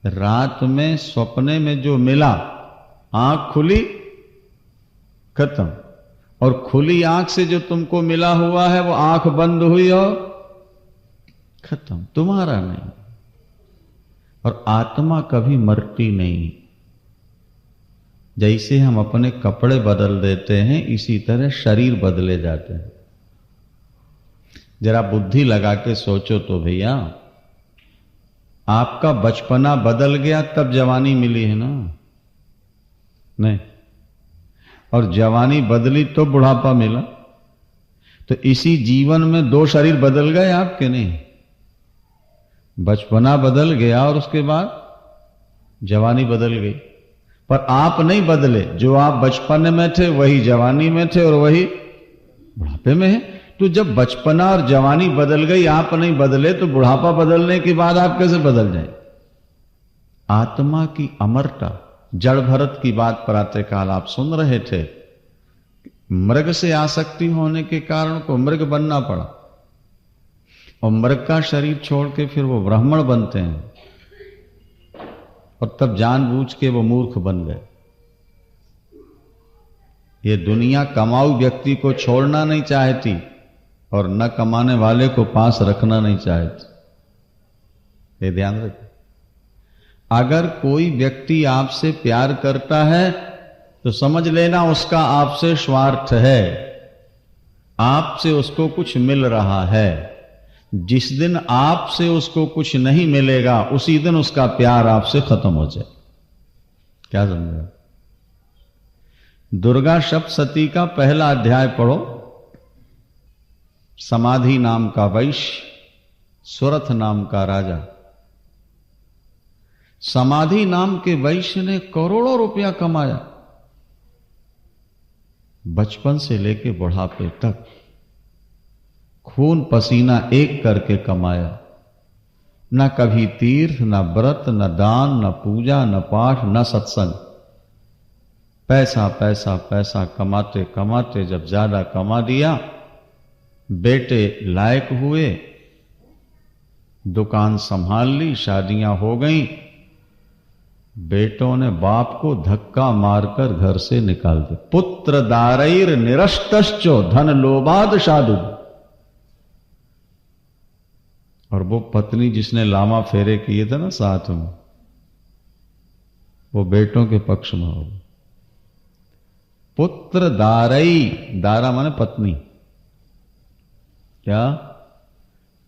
S1: रात में सपने में जो मिला, आंख खुली खत्म, और खुली आंख से जो तुमको मिला हुआ है वो आंख बंद हुई और खत्म, तुम्हारा नहीं। और आत्मा कभी मरती नहीं। जैसे हम अपने कपड़े बदल देते हैं, इसी तरह शरीर बदले जाते हैं। जरा बुद्धि लगा के सोचो तो भैया, आपका बचपना बदल गया तब जवानी मिली है ना? नहीं। और जवानी बदली तो बुढ़ापा मिला। तो इसी जीवन में दो शरीर बदल गए आपके, नहीं? बचपना बदल गया और उसके बाद जवानी बदल गई, पर आप नहीं बदले। जो आप बचपन में थे वही जवानी में थे और वही बुढ़ापे में है। तो जब बचपना और जवानी बदल गई, आप नहीं बदले, तो बुढ़ापा बदलने के बाद आप कैसे बदल जाए? आत्मा की अमरता। जड़ भरत की बात प्रातःकाल आप सुन रहे थे। मृग से आसक्ति होने के कारण को मृग बनना पड़ा, और मृग का शरीर छोड़ के फिर वो ब्राह्मण बनते हैं, और तब जानबूझ के वो मूर्ख बन गए। ये दुनिया कमाऊ व्यक्ति को छोड़ना नहीं चाहती और न कमाने वाले को पास रखना नहीं चाहती। ये ध्यान रखें। अगर कोई व्यक्ति आपसे प्यार करता है तो समझ लेना उसका आपसे स्वार्थ है, आपसे उसको कुछ मिल रहा है। जिस दिन आपसे उसको कुछ नहीं मिलेगा, उसी दिन उसका प्यार आपसे खत्म हो जाए। क्या समझा? दुर्गा सप्तशती का पहला अध्याय पढ़ो। समाधि नाम का वैश्य, सुरथ नाम का राजा। समाधि नाम के वैश्य ने करोड़ों रुपया कमाया, बचपन से लेके बुढ़ापे तक खून पसीना एक करके कमाया। न कभी तीर्थ, न व्रत, न दान, न पूजा, न पाठ, न सत्संग। पैसा पैसा पैसा कमाते कमाते जब ज्यादा कमा दिया, बेटे लायक हुए, दुकान संभाल ली, शादियां हो गईं। बेटों ने बाप को धक्का मारकर घर से निकाल दिया। पुत्र दारैर निरस्तश्चो धन लोभाद साधु। और वो पत्नी जिसने लामा फेरे किए थे ना साथ में, वो बेटों के पक्ष में हो। पुत्र दारई, दारा माने पत्नी। क्या?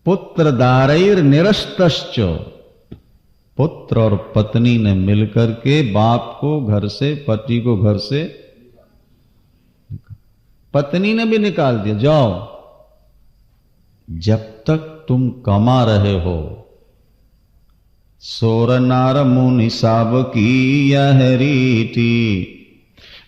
S1: पुत्र दारैर निरस्तश्चो। पुत्र और पत्नी ने मिलकर के बाप को घर से, पति को घर से पत्नी ने भी निकाल दिया, जाओ। जब तक तुम कमा रहे हो, सोर नार मुनि साब की यह रीति,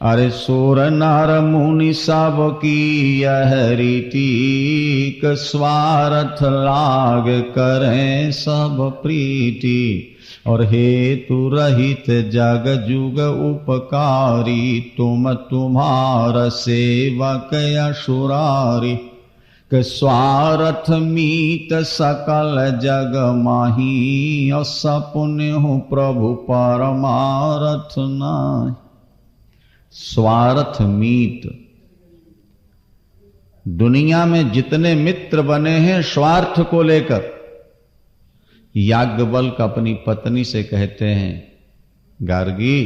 S1: अरे सोर नार मुनि साब की यह रीति, क स्वार्थ लाग करें सब प्रीति, और हेतु रहित जग जुग उपकारी, तुम तुम्हार सेवक असुरारी, के स्वार्थ मीत सकल जग माही, और सपुण्य हूँ प्रभु परमारथ नाही। स्वार्थ मीत, दुनिया में जितने मित्र बने हैं स्वार्थ को लेकर। याज्ञवल्क्य अपनी पत्नी से कहते हैं, गार्गी,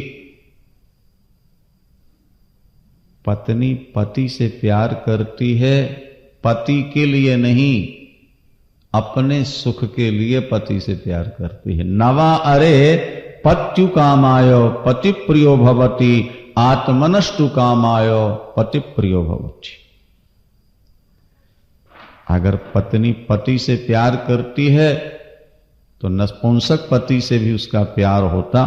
S1: पत्नी पति से प्यार करती है, पति के लिए नहीं, अपने सुख के लिए पति से प्यार करती है। नवा अरे पत्यु कामायो पति प्रियो भवति, आत्मनस्तु कामायो पति प्रियो भवति। अगर पत्नी पति से प्यार करती है तो नपुंसक पति से भी उसका प्यार होता,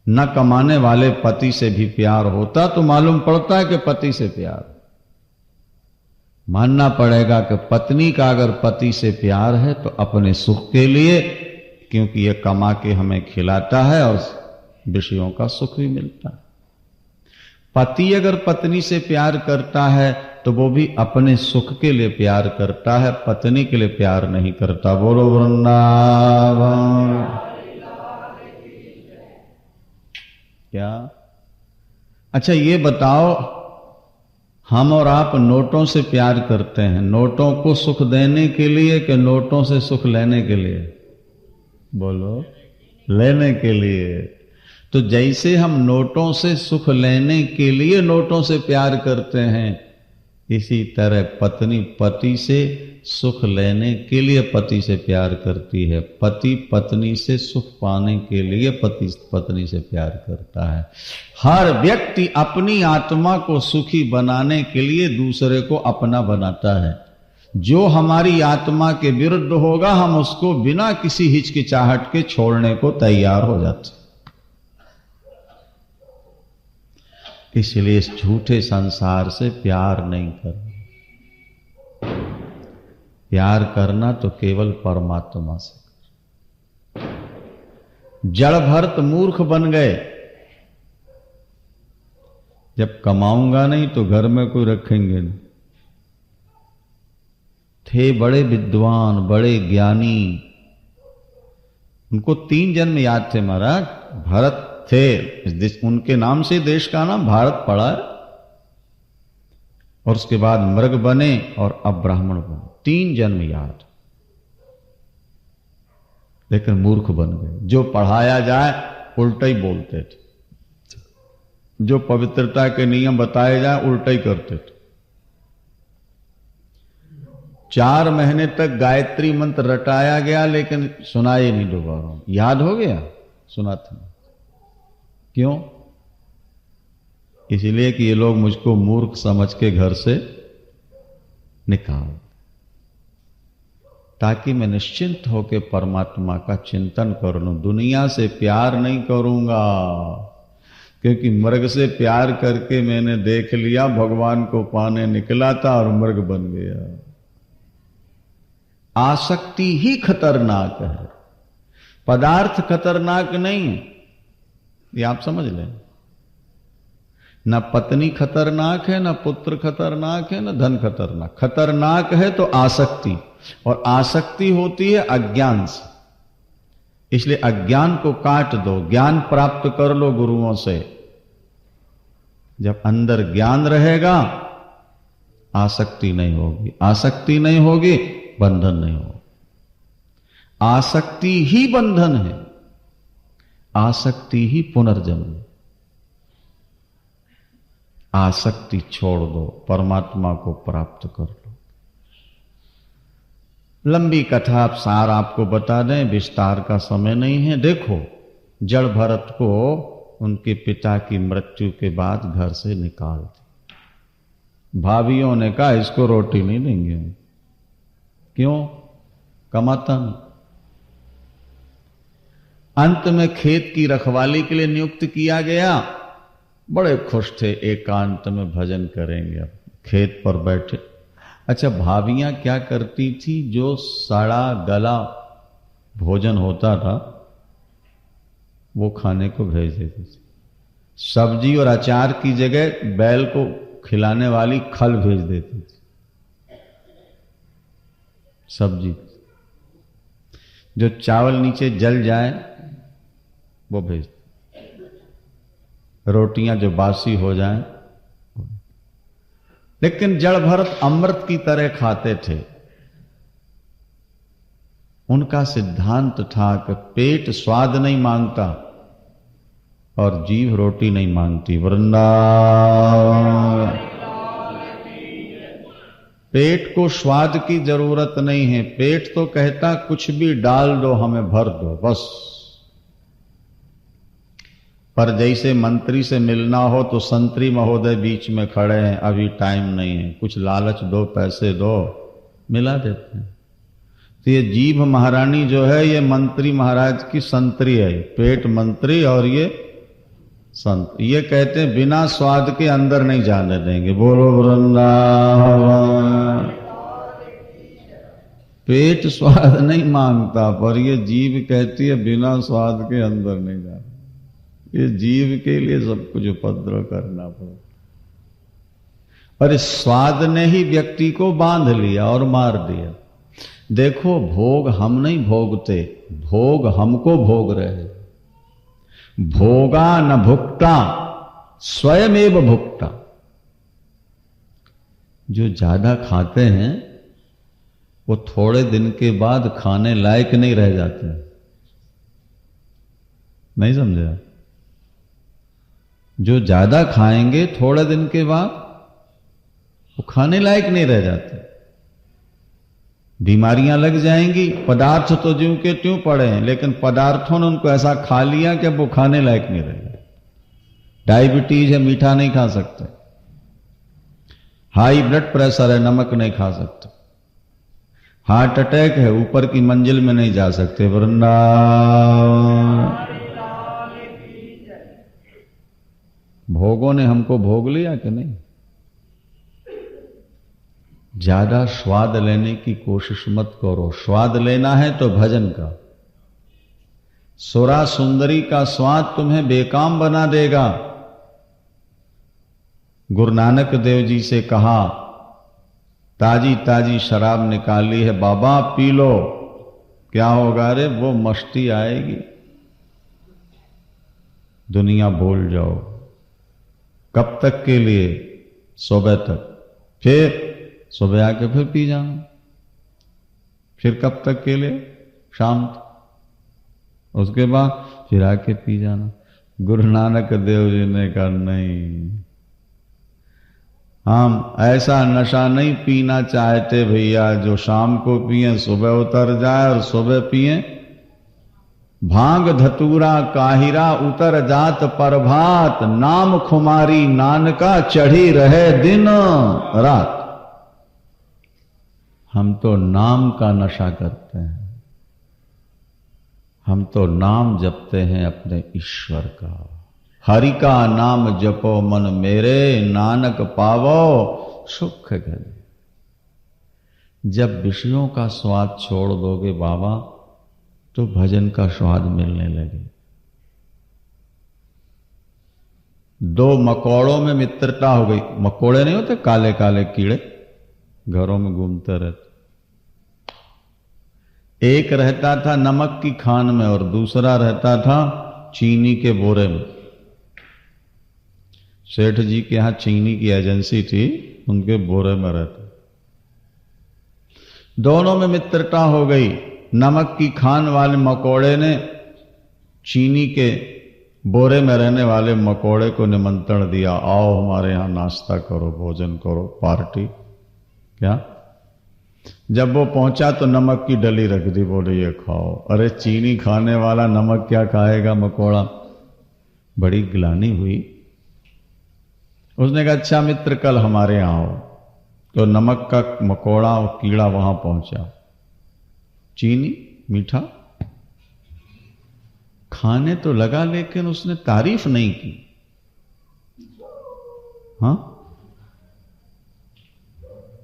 S1: न कमाने वाले पति से भी प्यार होता, तो मालूम पड़ता है कि पति से प्यार। मानना पड़ेगा कि पत्नी का अगर पति से प्यार है तो अपने सुख के लिए, क्योंकि यह कमा के हमें खिलाता है और विषयों का सुख भी मिलता है। पति अगर पत्नी से प्यार करता है तो वो भी अपने सुख के लिए प्यार करता है, पत्नी के लिए प्यार नहीं करता। बोलो वृंदावन। क्या? अच्छा ये बताओ, हम और आप नोटों से प्यार करते हैं, नोटों को सुख देने के लिए कि नोटों से सुख लेने के लिए? बोलो, लेने के लिए। तो जैसे हम नोटों से सुख लेने के लिए नोटों से प्यार करते हैं, इसी तरह पत्नी पति से सुख लेने के लिए पति से प्यार करती है, पति पत्नी से सुख पाने के लिए पति पत्नी से प्यार करता है। हर व्यक्ति अपनी आत्मा को सुखी बनाने के लिए दूसरे को अपना बनाता है। जो हमारी आत्मा के विरुद्ध होगा हम उसको बिना किसी हिचकिचाहट के छोड़ने को तैयार हो जाते। इसलिए इस झूठे संसार से प्यार नहीं करना। प्यार करना तो केवल परमात्मा से। जड़ भरत मूर्ख बन गए। जब कमाऊंगा नहीं तो घर में कोई रखेंगे नहीं। थे बड़े विद्वान, बड़े ज्ञानी, उनको 3 जन्म याद थे महाराज। भरत थे, उनके नाम से देश का नाम भारत पड़ा है, और उसके बाद मृग बने और अब ब्राह्मण बने। 3 जन्म याद, लेकिन मूर्ख बन गए। जो पढ़ाया जाए उल्टा ही बोलते थे, जो पवित्रता के नियम बताए जाए उल्टा ही करते थे। 4 महीने तक गायत्री मंत्र रटाया गया लेकिन सुनाई नहीं दोबारा। याद हो गया, सुना था। क्यों? इसलिए कि ये लोग मुझको मूर्ख समझ के घर से निकाल, ताकि मैं निश्चिंत होकर परमात्मा का चिंतन कर लूं। दुनिया से प्यार नहीं करूंगा, क्योंकि मृग से प्यार करके मैंने देख लिया, भगवान को पाने निकला था और मृग बन गया। आसक्ति ही खतरनाक है, पदार्थ खतरनाक नहीं है, ये आप समझ लें। न पत्नी खतरनाक है, न पुत्र खतरनाक है, न धन खतरनाक। खतरनाक है तो आसक्ति, और आसक्ति होती है अज्ञान से। इसलिए अज्ञान को काट दो, ज्ञान प्राप्त कर लो गुरुओं से। जब अंदर ज्ञान रहेगा आसक्ति नहीं होगी, आसक्ति नहीं होगी बंधन नहीं होगा। आसक्ति ही बंधन है, आसक्ति ही पुनर्जन्म। आसक्ति छोड़ दो, परमात्मा को प्राप्त कर लो। लंबी कथा सार आपको बता दें, विस्तार का समय नहीं है। देखो, जड़ भरत को उनके पिता की मृत्यु के बाद घर से निकाल दिया। भाभियों ने कहा इसको रोटी नहीं देंगे। क्यों? कमाता नहीं। अंत में खेत की रखवाली के लिए नियुक्त किया गया। बड़े खुश थे, एकांत में भजन करेंगे। अब खेत पर बैठे। अच्छा, भाभियां क्या करती थी? जो सड़ा गला भोजन होता था वो खाने को भेज देती थी। सब्जी और अचार की जगह बैल को खिलाने वाली खल भेज देती थी। सब्जी, जो चावल नीचे जल जाए वो भेज, रोटियां जो बासी हो जाएं। लेकिन जड़ भरत अमृत की तरह खाते थे। उनका सिद्धांत था कि पेट स्वाद नहीं मांगता और जीभ रोटी नहीं मांगती। वृंदावन। पेट को स्वाद की जरूरत नहीं है। पेट तो कहता कुछ भी डाल दो, हमें भर दो, बस। पर जैसे मंत्री से मिलना हो तो संतरी महोदय बीच में खड़े हैं, अभी टाइम नहीं है, कुछ लालच दो, पैसे दो, मिला देते हैं। तो ये जीभ महारानी जो है ये मंत्री महाराज की संतरी है। पेट मंत्री और ये संत। ये कहते हैं बिना स्वाद के अंदर नहीं जाने देंगे। बोलो वृंदावन। पेट स्वाद नहीं मांगता पर ये जीभ कहती है बिना स्वाद के अंदर नहीं जाना। ये जीव के लिए सब कुछ उपद्रव करना पड़ा। और इस स्वाद ने ही व्यक्ति को बांध लिया और मार दिया। देखो, भोग हम नहीं भोगते, भोग हमको भोग रहे। भोगा न भुक्ता स्वयमेव भुक्ता। जो ज्यादा खाते हैं वो थोड़े दिन के बाद खाने लायक नहीं रह जाते। नहीं समझे? जो ज्यादा खाएंगे थोड़े दिन के बाद वो खाने लायक नहीं रह जाते। बीमारियां लग जाएंगी। पदार्थ तो ज्यों के त्यों पड़े हैं, लेकिन पदार्थों ने उनको ऐसा खा लिया कि अब वो खाने लायक नहीं रह गए। डायबिटीज है, मीठा नहीं खा सकते। हाई ब्लड प्रेशर है, नमक नहीं खा सकते। हार्ट अटैक है, ऊपर की मंजिल में नहीं जा सकते। वृंदावन। भोगों ने हमको भोग लिया कि नहीं? ज्यादा स्वाद लेने की कोशिश मत करो। स्वाद लेना है तो भजन का। सुरा सुंदरी का स्वाद तुम्हें बेकाम बना देगा। गुरु नानक देव जी से कहा, ताजी ताजी शराब निकाली है बाबा, पी लो। क्या होगा? रे वो मस्ती आएगी, दुनिया भूल जाओ। कब तक के लिए? सुबह तक। फिर सुबह आके फिर पी जाना। फिर कब तक के लिए? शाम तक। उसके बाद फिर आके पी जाना। गुरु नानक देव जी ने कहा नहीं, हम ऐसा नशा नहीं पीना चाहते भैया जो शाम को पिए सुबह उतर जाए, और सुबह पिए भांग धतूरा काहिरा उतर जात प्रभात, नाम खुमारी नानका चढ़ी रहे दिन रात। हम तो नाम का नशा करते हैं। हम तो नाम जपते हैं अपने ईश्वर का। हरि का नाम जपो मन मेरे, नानक पावो सुख गए। जब विषयों का स्वाद छोड़ दोगे बाबा तो भजन का स्वाद मिलने लगे। दो मकोड़ों में मित्रता हो गई। मकोड़े नहीं होते, काले काले कीड़े घरों में घूमते रहते। एक रहता था नमक की खान में और दूसरा रहता था चीनी के बोरे में। सेठ जी के यहां चीनी की एजेंसी थी, उनके बोरे में रहते। दोनों में मित्रता हो गई। नमक की खान वाले मकोड़े ने चीनी के बोरे में रहने वाले मकोड़े को निमंत्रण दिया, आओ हमारे यहां नाश्ता करो, भोजन करो, पार्टी। क्या? जब वो पहुंचा तो नमक की डली रख दी, बोले ये खाओ। अरे चीनी खाने वाला नमक क्या खाएगा मकोड़ा? बड़ी गिलानी हुई। उसने कहा अच्छा मित्र कल हमारे यहाँ आओ। तो नमक का मकोड़ा और कीड़ा वहां पहुंचा, चीनी मीठा खाने तो लगा लेकिन उसने तारीफ नहीं की। हाँ,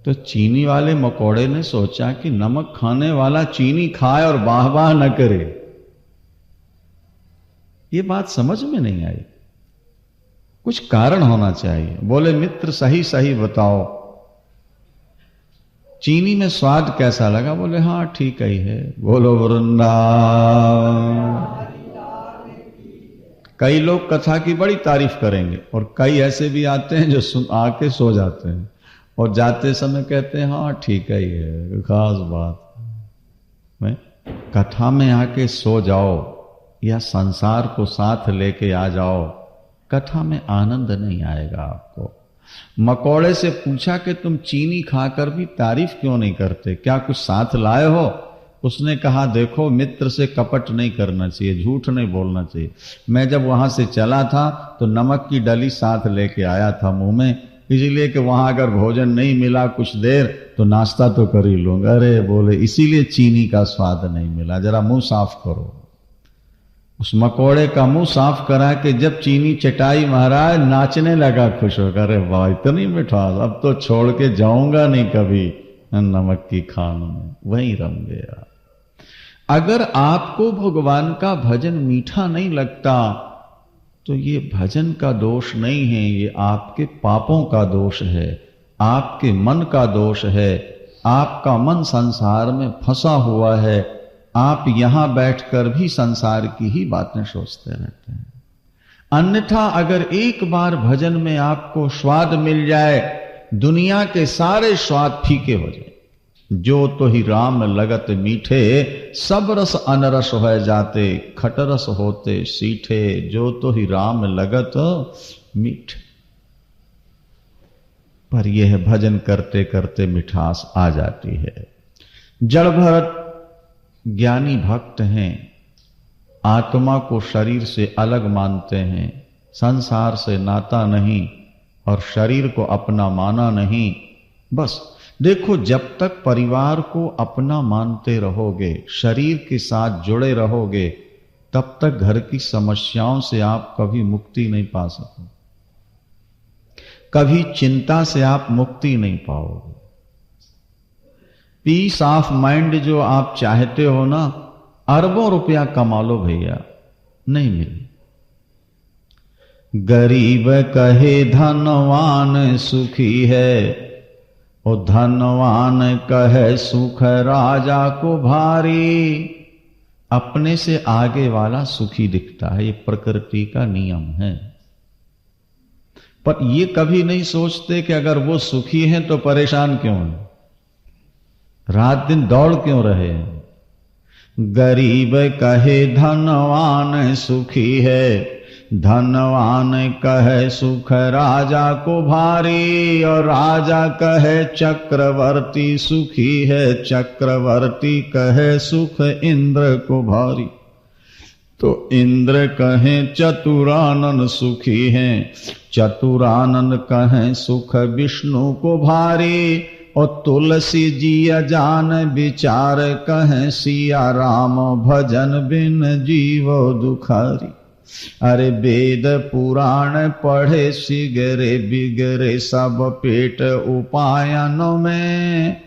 S1: तो चीनी वाले मकोड़े ने सोचा कि नमक खाने वाला चीनी खाए और वाह वाह न करे। ये बात समझ में नहीं आई, कुछ कारण होना चाहिए। बोले मित्र सही सही बताओ, चीनी में स्वाद कैसा लगा? बोले हाँ ठीक ही है। बोलो वृंदावन। कई लोग कथा की बड़ी तारीफ करेंगे और कई ऐसे भी आते हैं जो आके सो जाते हैं और जाते समय कहते हैं हाँ ठीक ही है, खास बात में। कथा में आके सो जाओ या संसार को साथ लेके आ जाओ, कथा में आनंद नहीं आएगा आपको। मकोड़े से पूछा कि तुम चीनी खाकर भी तारीफ क्यों नहीं करते, क्या कुछ साथ लाए हो? उसने कहा देखो मित्र से कपट नहीं करना चाहिए, झूठ नहीं बोलना चाहिए। मैं जब वहां से चला था तो नमक की डली साथ लेके आया था मुंह में, इसीलिए कि वहां अगर भोजन नहीं मिला कुछ देर तो नाश्ता तो कर ही लूंगा। अरे बोले इसीलिए चीनी का स्वाद नहीं मिला, जरा मुंह साफ करो। उस मकोड़े का मुंह साफ करा के जब चीनी चटाई महाराज नाचने लगा खुश होकर, अरे वाह इतनी मिठास, अब तो छोड़ के जाऊंगा नहीं कभी नमक की खान में, वहीं रम गया। अगर आपको भगवान का भजन मीठा नहीं लगता तो ये भजन का दोष नहीं है, ये आपके पापों का दोष है, आपके मन का दोष है। आपका मन संसार में फंसा हुआ है, आप यहां बैठकर भी संसार की ही बातें सोचते रहते हैं। अन्यथा अगर एक बार भजन में आपको स्वाद मिल जाए, दुनिया के सारे स्वाद फीके हो जाए। जो तो ही राम लगत मीठे, सब रस अनरस हो जाते, खटरस होते सीठे। जो तो ही राम लगत मीठे। पर यह भजन करते करते मिठास आ जाती है। जड़ भरत ज्ञानी भक्त हैं, आत्मा को शरीर से अलग मानते हैं, संसार से नाता नहीं और शरीर को अपना माना नहीं। बस देखो जब तक परिवार को अपना मानते रहोगे, शरीर के साथ जुड़े रहोगे, तब तक घर की समस्याओं से आप कभी मुक्ति नहीं पा सकोगे, कभी चिंता से आप मुक्ति नहीं पाओगे। पीस ऑफ माइंड जो आप चाहते हो ना, अरबों रुपया कमा लो भैया, नहीं मिले। गरीब कहे धनवान सुखी है, और धनवान कहे सुख राजा को भारी। अपने से आगे वाला सुखी दिखता है, ये प्रकृति का नियम है। पर ये कभी नहीं सोचते कि अगर वो सुखी हैं तो परेशान क्यों हैं, रात दिन दौड़ क्यों रहे हैं। गरीब कहे धनवान सुखी है, धनवान कहे सुख राजा को भारी। और राजा कहे चक्रवर्ती सुखी है, चक्रवर्ती कहे सुख इंद्र को भारी। तो इंद्र कहे चतुरानन सुखी हैं, चतुरानन कहे सुख विष्णु को भारी। और तुलसी जी अजान विचार कहे, सिया राम भजन बिन जीवो दुखारी। अरे वेद पुराण पढ़े सिगरे बिगरे, सब पेट उपायनों में।